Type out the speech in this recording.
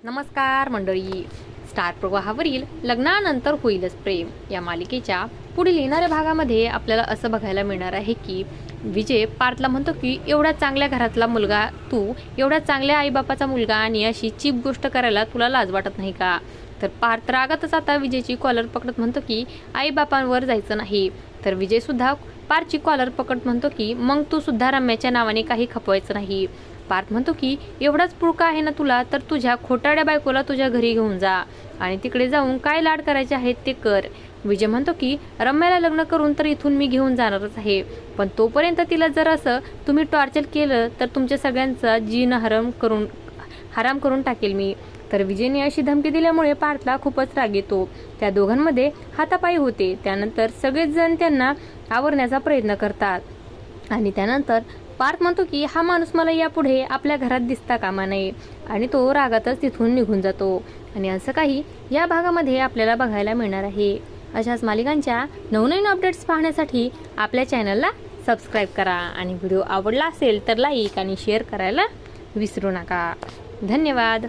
नमस्कार मंडळी. स्टार प्रवाहावरील लग्नानंतर होईलच प्रेम या मालिकेच्या पुढील येणाऱ्या भागामध्ये आपल्याला असं बघायला मिळणार आहे की विजय पार्थला म्हणतो की एवढा चांगल्या घरातला मुलगा तू, एवढा चांगल्या आईबापाचा मुलगा आणि अशी चीप गोष्ट करायला तुला लाज वाटत नाही का? तर पार्थ रागातच आता विजयची कॉलर पकडत म्हणतो की आईबापांवर जायचं नाही. तर विजय सुद्धा पार्थची कॉलर पकडत म्हणतो की मग तू सुद्धा रम्याच्या नावाने काही खपवायचं नाही. पार्थ म्हणतो की एवढाच पुळका आहे ना तुला, तर तुझ्या खोटाड्या बायकोला तुझ्या घरी घेऊन जा आणि तिकडे जाऊन काय लाड करायचे आहेत ते कर. विजय म्हणतो की रम्याला लग्न करून तर इथून मी घेऊन जाणारच आहे, पण तोपर्यंत तिला जर असं तुम्ही टॉर्चर केलं तर तुमच्या सगळ्यांचा जीन हराम करून टाकेल मी. तर विजयने अशी धमकी दिल्यामुळे पार्थला खूपच राग येतो. त्या दोघांमध्ये हातापायी होते. त्यानंतर सगळेच जण त्यांना आवरण्याचा प्रयत्न करतात आणि त्यानंतर पार्थ म्हणतो की हा माणूस मला यापुढे आपल्या घरात दिसता कामा नये आणि तो रागातच तिथून निघून जातो. आणि असं काही या भागामध्ये आपल्याला बघायला मिळणार आहे. अशाच मालिकांच्या नवनवीन अपडेट्स पाहण्यासाठी आपल्या चॅनलला सबस्क्राईब करा आणि व्हिडिओ आवडला असेल तर लाईक आणि शेअर करायला विसरू नका. धन्यवाद.